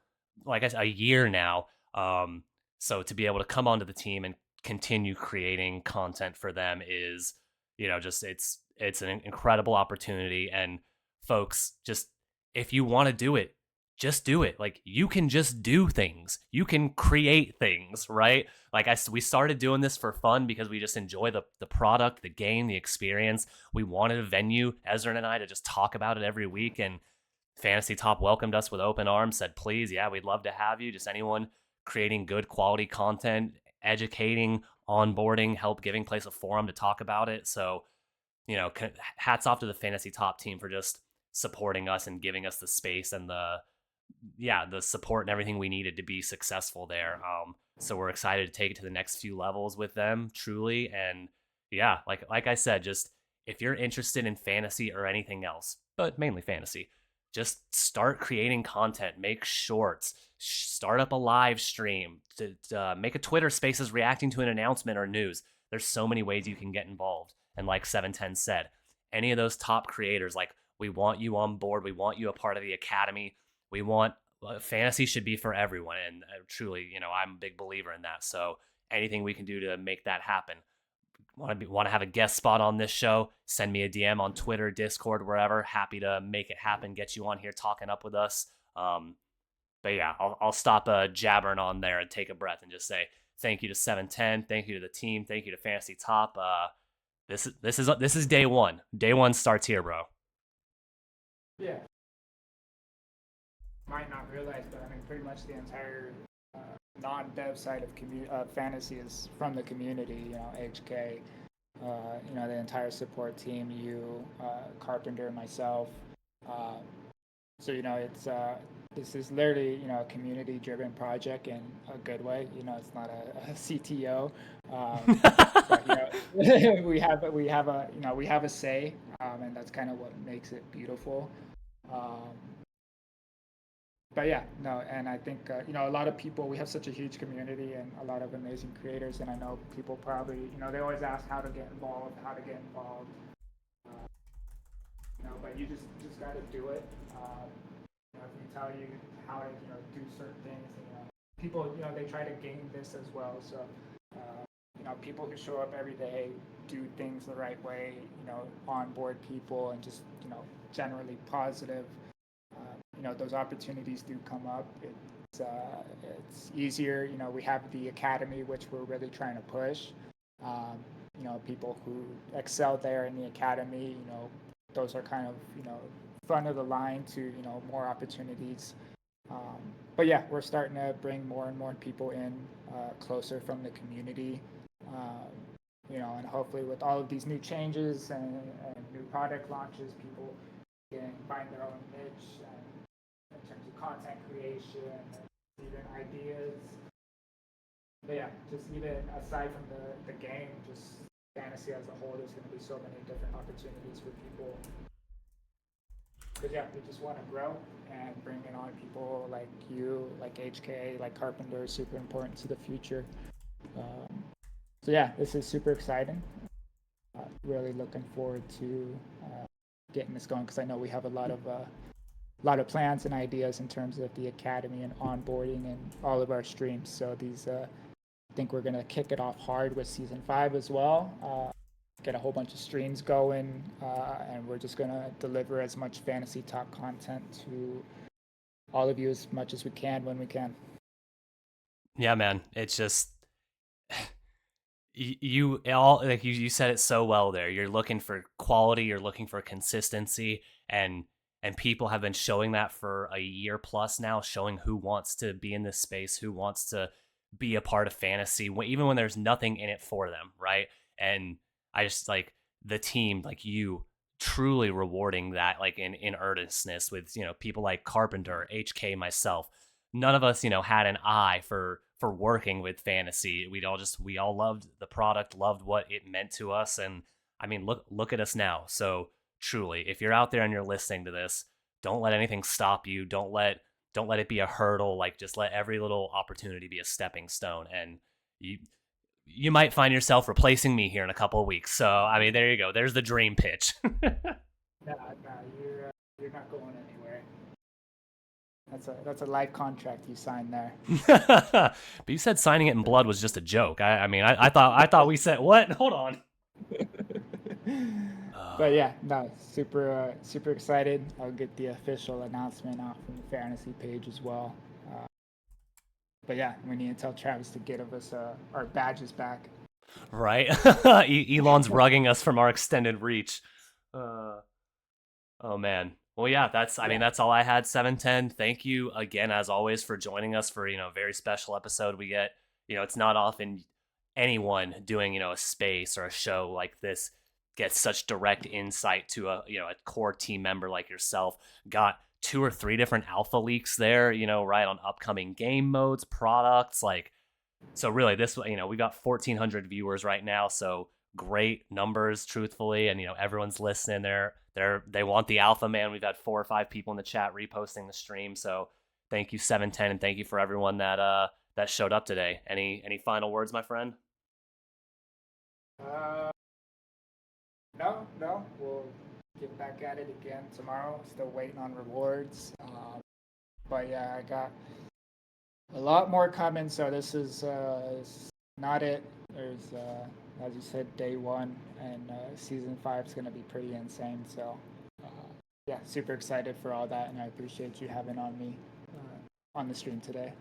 like a year now. So to be able to come onto the team and continue creating content for them is, just it's an incredible opportunity. And folks, just if you want to do it, just do it. Like you can just do things. You can create things, right? Like we started doing this for fun because we just enjoy the product, the game, the experience. We wanted a venue, Esren and I, to just talk about it every week. And Fantasy Top welcomed us with open arms, said, please, yeah, we'd love to have you. Just anyone creating good quality content, educating, onboarding, help giving place a forum to talk about it. So, hats off to the Fantasy Top team for just supporting us and giving us the space and the support and everything we needed to be successful there. So we're excited to take it to the next few levels with them, truly. And yeah, like I said, just if you're interested in fantasy or anything else, but mainly fantasy, just start creating content, make shorts, start up a live stream, to make a Twitter Spaces reacting to an announcement or news. There's so many ways you can get involved. And like 710 said, any of those top creators, like, we want you on board. We want you a part of the academy. We want fantasy should be for everyone. And truly, I'm a big believer in that. So anything we can do to make that happen. Want to have a guest spot on this show? Send me a DM on Twitter, Discord, wherever. Happy to make it happen. Get you on here talking up with us. But yeah, I'll stop jabbering on there and take a breath and just say thank you to 710. Thank you to the team. Thank you to Fantasy Top. This is day one. Day one starts here, bro. Yeah. Might not realize, but I mean, pretty much the entire non-dev side of fantasy is from the community. HK, the entire support team, you, Carpenter, myself. So it's this is literally a community-driven project in a good way. It's not a CTO, but we have a say, and that's kind of what makes it beautiful. But yeah, no, and I think a lot of people. We have such a huge community and a lot of amazing creators, and I know people probably they always ask how to get involved, but you just got to do it. If we tell you how to do certain things, people they try to game this as well. So people who show up every day, do things the right way, onboard people, and just generally positive. Those opportunities do come up. It's easier. We have the academy, which we're really trying to push. People who excel there in the academy, those are kind of front of the line to more opportunities. But yeah, we're starting to bring more and more people in closer from the community. And hopefully with all of these new changes and new product launches, people can find their own niche in terms of content creation and even ideas. But yeah, just even aside from the game, just fantasy as a whole, there's going to be so many different opportunities for people. Because yeah, we just want to grow, and bringing on people like you, like HK, like Carpenter is super important to the future. So yeah, this is super exciting. Really looking forward to getting this going, because I know we have a lot of plans and ideas in terms of the academy and onboarding and all of our streams. So I think we're gonna kick it off hard with season 5 as well. Get a whole bunch of streams going, and we're just gonna deliver as much Fantasy Top content to all of you as much as we can when we can. Yeah, man. It's just you said it so well there. You're looking for quality, you're looking for consistency, and people have been showing that for a year plus now, showing who wants to be in this space, who wants to be a part of fantasy, even when there's nothing in it for them, right? And I just like the team, like you, truly rewarding that, like in earnestness with people like Carpenter, HK, myself. None of us had an eye for working with fantasy. We all loved the product, loved what it meant to us, and I mean, look at us now. So truly, if you're out there and you're listening to this, don't let anything stop you. Don't let it be a hurdle. Like, just let every little opportunity be a stepping stone, and you might find yourself replacing me here in a couple of weeks. So I mean, there you go. There's the dream pitch. No, you're not going anywhere. That's a life contract you signed there. But you said signing it in blood was just a joke. I thought we said what? Hold on. But yeah, no, super excited. I'll get the official announcement out from the fantasy page as well. But yeah, we need to tell Travis to get us our badges back. Right? Elon's rugging us from our extended reach. Oh man. Well, yeah, that's, I mean, Yeah. that's all I had. 710. Thank you again, as always, for joining us for, a very special episode. We get, it's not often anyone doing, a space or a show like this gets such direct insight to a core team member like yourself. Got two or three different alpha leaks there, right, on upcoming game modes, products. Like, so really this, we got 1,400 viewers right now. So great numbers, truthfully. And, everyone's listening. They want the alpha, man. We've had 4 or 5 people in the chat reposting the stream. So thank you, 710. And thank you for everyone that showed up today. Any final words, my friend? Uh, no. We'll get back at it again tomorrow. Still waiting on rewards. But yeah, I got a lot more coming. So this is not it. There's, as you said, day one, and season 5 is going to be pretty insane. So uh, yeah, super excited for all that, and I appreciate you having on me on the stream today.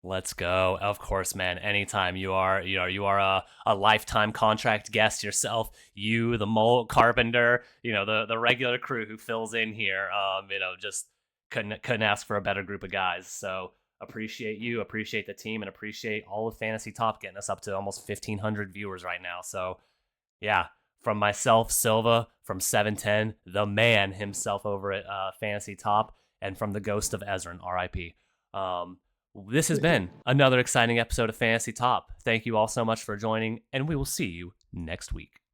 Let's go. Of course, man. Anytime you are a lifetime contract guest yourself. You, the mole carpenter, the regular crew who fills in here. Just couldn't ask for a better group of guys. So appreciate you, appreciate the team, and appreciate all of Fantasy Top getting us up to almost 1,500 viewers right now. So yeah, from myself, Silva, from 710, the man himself over at Fantasy Top, and from the ghost of Esren, RIP. This has been another exciting episode of Fantasy Top. Thank you all so much for joining, and we will see you next week.